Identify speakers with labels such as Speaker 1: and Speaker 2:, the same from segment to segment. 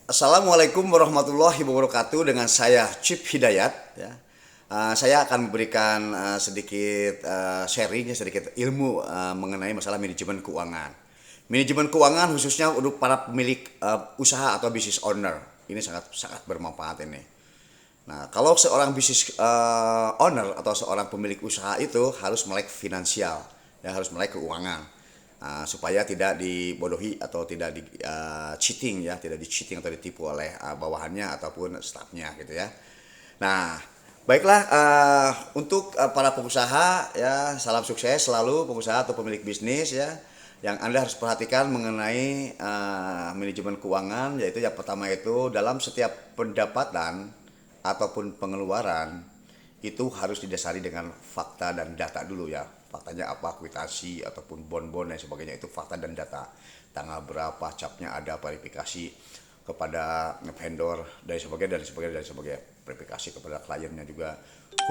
Speaker 1: Assalamualaikum warahmatullahi wabarakatuh. Dengan saya Chip Hidayat. Ya. Saya akan memberikan sedikit sharing, sedikit ilmu mengenai masalah manajemen keuangan. Manajemen keuangan khususnya untuk para pemilik usaha atau business owner. Ini sangat sangat bermanfaat ini. Nah, kalau seorang business owner atau seorang pemilik usaha itu harus melek finansial, ya harus melek keuangan. Supaya tidak dibodohi atau tidak di cheating ya, tidak di cheating atau ditipu oleh bawahannya ataupun stafnya gitu ya. Nah, baiklah untuk para pengusaha ya, salam sukses selalu pengusaha atau pemilik bisnis ya. Yang Anda harus perhatikan mengenai manajemen keuangan, yaitu yang pertama itu dalam setiap pendapatan ataupun pengeluaran itu harus didasari dengan fakta dan data dulu ya. Faktanya apa, kwitansi ataupun bon-bon dan sebagainya, itu fakta dan data. Tanggal berapa, capnya ada, verifikasi kepada vendor dan sebagainya dan sebagainya dan sebagainya, verifikasi kepada kliennya juga,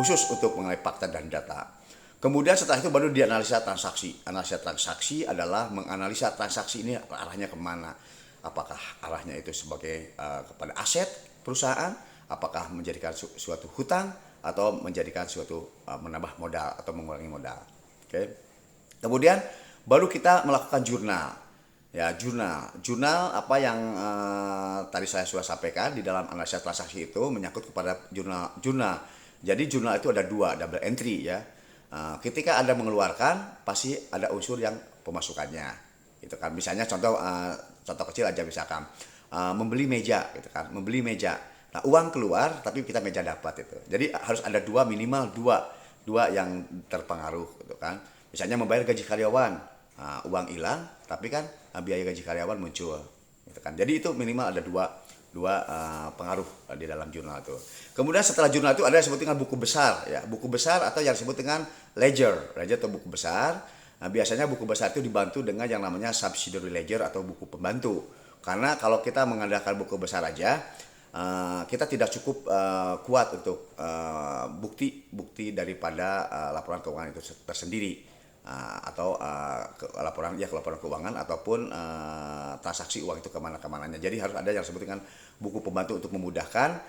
Speaker 1: khusus untuk mengenai fakta dan data. Kemudian setelah itu baru dianalisa transaksi. Analisa transaksi adalah menganalisa transaksi ini arahnya kemana. Apakah arahnya itu sebagai kepada aset perusahaan, apakah menjadikan suatu hutang, atau menjadikan suatu menambah modal atau mengurangi modal. Oke. Kemudian baru kita melakukan jurnal. Ya, jurnal apa yang tadi saya sudah sampaikan di dalam analisa transaksi itu menyangkut kepada jurnal. Jadi jurnal itu ada dua, double entry ya. Ketika Anda mengeluarkan pasti ada unsur yang pemasukannya. Itu kan misalnya contoh kecil aja, misalkan membeli meja gitu kan, membeli meja. Nah, uang keluar tapi kita meja dapat itu. Jadi harus ada dua, minimal dua yang terpengaruh gitu kan. Misalnya membayar gaji karyawan, uang hilang tapi kan biaya gaji karyawan muncul gitu kan. Jadi itu minimal ada dua dua pengaruh di dalam jurnal itu. Kemudian setelah jurnal itu ada yang disebut dengan buku besar ya, buku besar atau yang disebut dengan ledger atau buku besar. Nah, biasanya buku besar itu dibantu dengan yang namanya subsidiary ledger atau buku pembantu. Karena kalau kita mengandalkan buku besar aja, kita tidak cukup kuat untuk bukti daripada laporan keuangan itu tersendiri, atau laporan keuangan ataupun transaksi uang itu kemana-kemananya. Jadi harus ada yang disebut dengan buku pembantu untuk memudahkan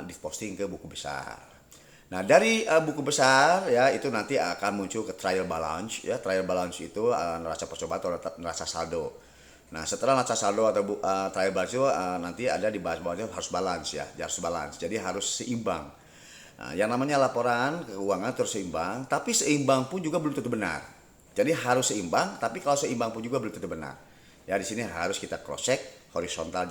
Speaker 1: diposting ke buku besar. Nah, dari buku besar ya itu nanti akan muncul ke trial balance ya. Trial balance itu neraca percobaan atau neraca saldo. Nah, setelah neraca saldo atau trial balance itu nanti ada di bawahnya harus balance ya, harus balance. Jadi harus seimbang. Nah, yang namanya laporan keuangan terus seimbang, tapi seimbang pun juga belum tentu benar. Jadi harus seimbang, tapi kalau seimbang pun juga belum tentu benar. Ya, di sini harus kita cross check horizontal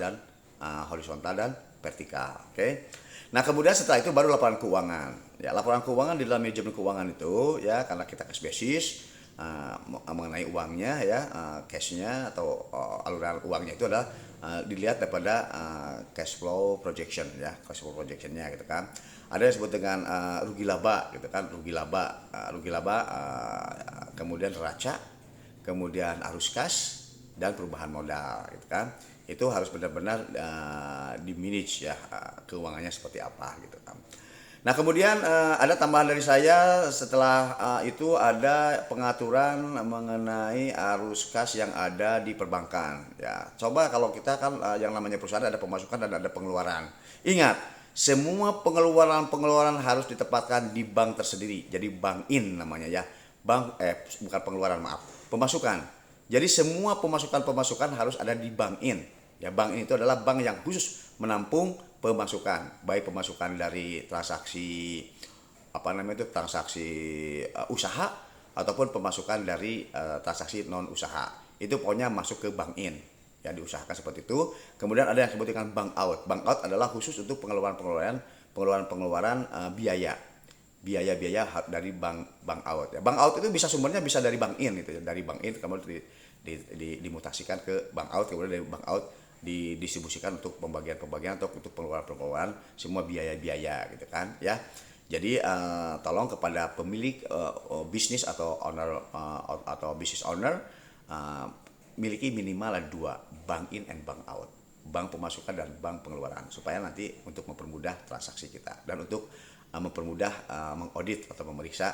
Speaker 1: dan vertikal. Oke. Nah, kemudian setelah itu baru laporan keuangan. Ya, laporan keuangan di dalam manajemen keuangan itu ya, karena kita cash basis, mengenai uangnya ya, cashnya atau aluran uangnya itu adalah dilihat daripada cash flow projection ya, cash flow projectionnya gitu kan. Ada yang disebut dengan rugi laba gitu kan, rugi laba, kemudian neraca, kemudian arus kas, dan perubahan modal gitu kan. Itu harus benar-benar di manage ya, keuangannya seperti apa gitu kan. Nah, kemudian ada tambahan dari saya setelah itu ada pengaturan mengenai arus kas yang ada di perbankan. Ya, coba kalau kita kan yang namanya perusahaan ada pemasukan dan ada pengeluaran. Ingat, semua pengeluaran harus ditempatkan di bank tersendiri. Jadi bank in namanya ya. Bukan pengeluaran, maaf, pemasukan. Jadi semua pemasukan harus ada di bank in. Ya, bank in itu adalah bank yang khusus menampung pemasukan, baik pemasukan dari transaksi transaksi usaha ataupun pemasukan dari transaksi non usaha. Itu pokoknya masuk ke bank in. Ya, diusahakan seperti itu. Kemudian ada yang disebut dengan bank out. Bank out adalah khusus untuk pengeluaran biaya. Biaya-biaya dari bank out. Ya, bank out itu bisa sumbernya bisa dari bank in gitu ya. Dari bank in kemudian dimutasikan ke bank out, kemudian dari bank out didistribusikan untuk pembagian-pembagian atau untuk pengeluaran-pengeluaran semua biaya-biaya gitu kan ya. Jadi tolong kepada pemilik bisnis atau owner atau business owner, miliki minimal ada dua, bank in and bank out, bank pemasukan dan bank pengeluaran, supaya nanti untuk mempermudah transaksi kita dan untuk mempermudah mengaudit atau memeriksa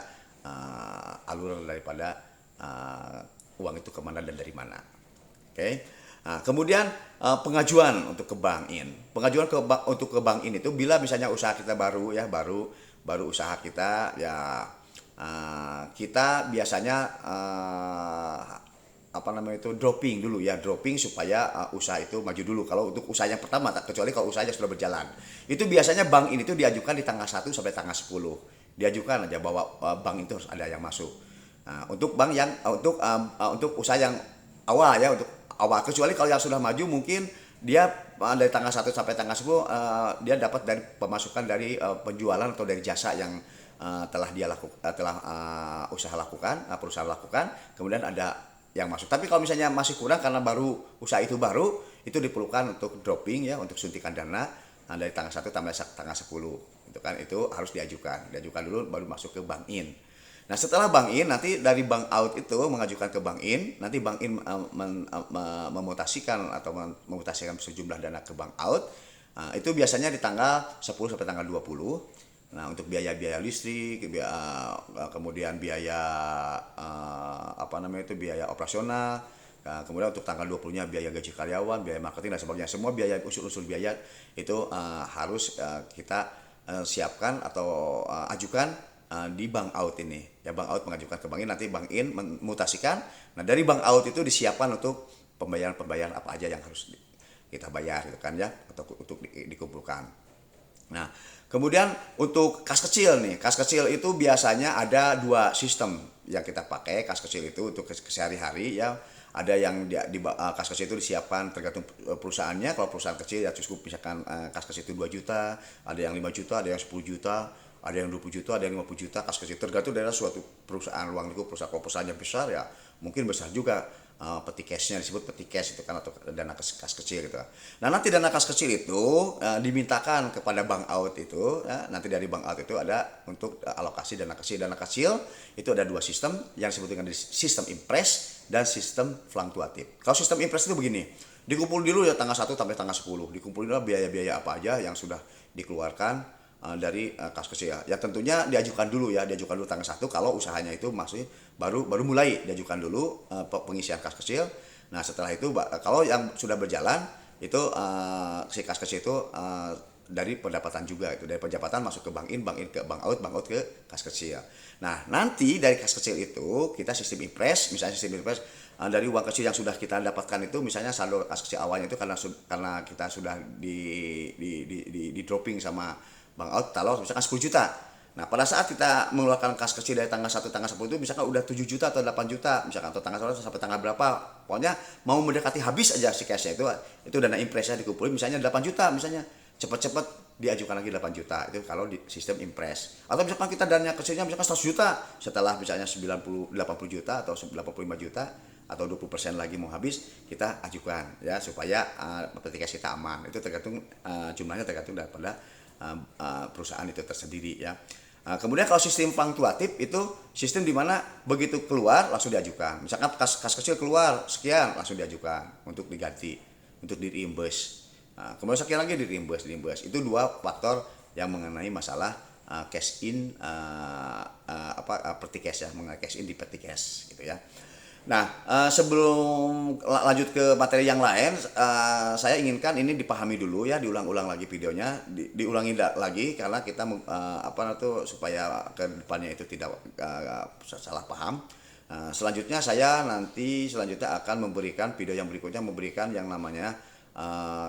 Speaker 1: aliran daripada uang itu kemana dan dari mana. Oke. Nah, kemudian pengajuan untuk ke bank in. Pengajuan untuk ke bank in itu bila misalnya usaha kita baru ya, baru usaha kita ya, kita biasanya apa namanya itu dropping dulu ya, dropping supaya usaha itu maju dulu kalau untuk usaha yang pertama, kecuali kalau usahanya sudah berjalan. Itu biasanya bank ini tuh diajukan di tanggal 1 sampai tanggal 10. Diajukan aja bahwa bank itu harus ada yang masuk. Nah, untuk bank yang untuk usaha yang awal ya, untuk awal, kecuali kalau yang sudah maju mungkin dia dari tanggal 1 sampai tanggal 10 dia dapat dari pemasukan dari penjualan atau dari jasa yang telah dia lakukan, usaha lakukan, perusahaan lakukan, kemudian ada yang masuk. Tapi kalau misalnya masih kurang karena baru usaha itu baru, itu diperlukan untuk dropping ya, untuk suntikan dana dari tanggal 1 sampai tanggal 10. Itu kan itu harus diajukan dulu baru masuk ke bank in. Nah, setelah bank in nanti dari bank out itu mengajukan ke bank in, nanti bank in memutasikan atau memutasikan sejumlah dana ke bank out. Nah, itu biasanya di tanggal 10 sampai tanggal 20. Nah, untuk biaya-biaya listrik, kemudian biaya apa namanya itu, biaya operasional. Nah, kemudian untuk tanggal 20-nya biaya gaji karyawan, biaya marketing dan sebagainya. Semua biaya, unsur-unsur biaya itu harus kita siapkan atau ajukan di bank out ini. Ya, bank out mengajukan ke bank in, nanti bank in memutasikan. Nah, dari bank out itu disiapkan untuk pembayaran-pembayaran apa aja yang harus kita bayar gitu kan ya, atau untuk dikumpulkan. Nah, kemudian untuk kas kecil nih, kas kecil itu biasanya ada dua sistem yang kita pakai. Kas kecil itu untuk sehari-hari ya, ada yang kas kecil itu disiapkan tergantung perusahaannya. Kalau perusahaan kecil ya cukup, misalkan kas kecil itu 2 juta, ada yang 5 juta, ada yang 10 juta, ada yang 20 juta, ada yang 50 juta. Kas kecil tergantung dari suatu perusahaan luang lingkup. Kalau perusahaannya besar ya mungkin besar juga. Peti cashnya disebut peti cash itu kan, atau dana kas kecil gitu. Nah, nanti dana kas kecil itu dimintakan kepada bank out itu ya, nanti dari bank out itu ada untuk alokasi dana kecil. Dana kecil itu ada dua sistem yang disebut dengan sistem impres dan sistem fluktuatif. Kalau sistem impres itu begini, dikumpul dulu ya tanggal 1 sampai tanggal 10, dikumpulin dulu biaya-biaya apa aja yang sudah dikeluarkan dari kas kecil ya. Tentunya diajukan dulu tanggal 1 kalau usahanya itu masih baru mulai, diajukan dulu pengisian kas kecil. Nah, setelah itu kalau yang sudah berjalan itu si kas kecil itu dari pendapatan juga, itu dari pendapatan masuk ke bank in ke bank out ke kas kecil. Nah, nanti dari kas kecil itu kita sistem impres, misalnya sistem impres dari uang kecil yang sudah kita dapatkan itu, misalnya saldo kas kecil awalnya itu karena kita sudah di dropping sama bank out, taruh misalkan 10 juta. Nah, pada saat kita mengeluarkan kas kecil dari tanggal 1 tanggal 10 itu misalkan udah 7 juta atau 8 juta misalkan, atau tanggal 1 sampai tanggal berapa, pokoknya mau mendekati habis aja si cashnya itu dana impresnya dikumpulin misalnya 8 juta, misalnya cepet-cepet diajukan lagi 8 juta, itu kalau di sistem impres. Atau misalkan kita dana kecilnya misalkan 100 juta, setelah misalnya 80 juta atau 95 juta atau 20% lagi mau habis, kita ajukan ya, supaya peti cash kita aman. Itu tergantung jumlahnya, tergantung daripada perusahaan itu tersendiri ya. Kemudian kalau sistem fluktuatif itu sistem di mana begitu keluar langsung diajukan. Misalkan kas kecil keluar sekian, langsung diajukan untuk diganti, untuk di reimburse. Kemudian sekian lagi di reimburse. Itu dua faktor yang mengenai masalah cash in peti cash ya, mengenai cash in di peti cash gitu ya. Nah, sebelum lanjut ke materi yang lain, saya inginkan ini dipahami dulu ya, diulang-ulang lagi videonya, diulangi lagi karena kita supaya ke depannya itu tidak salah paham. Selanjutnya saya akan memberikan video yang berikutnya, memberikan yang namanya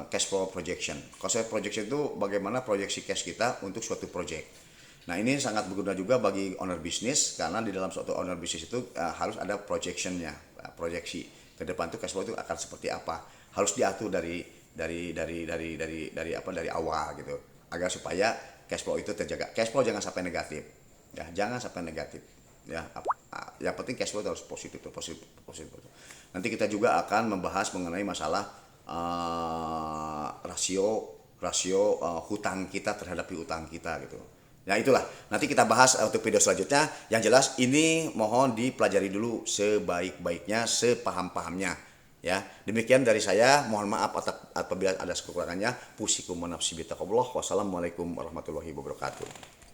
Speaker 1: cash flow projection. Cash flow projection itu bagaimana proyeksi cash kita untuk suatu project. Nah, ini sangat berguna juga bagi owner bisnis, karena di dalam suatu owner bisnis itu harus ada projectionnya, proyeksi ke depan itu cash flow itu akan seperti apa, harus diatur dari awal gitu, agar supaya cash flow itu terjaga. Cash flow jangan sampai negatif ya, ya. Yang penting cash flow harus positif. Nanti kita juga akan membahas mengenai masalah rasio hutang kita terhadap piutang kita gitu. Nah, itulah nanti kita bahas untuk video selanjutnya. Yang jelas ini mohon dipelajari dulu sebaik-baiknya, sepaham-pahamnya ya. Demikian dari saya, mohon maaf apabila ada kekurangannya. Pusikum wa nafsi bitaqwallahi. Wassalamualaikum warahmatullahi wabarakatuh.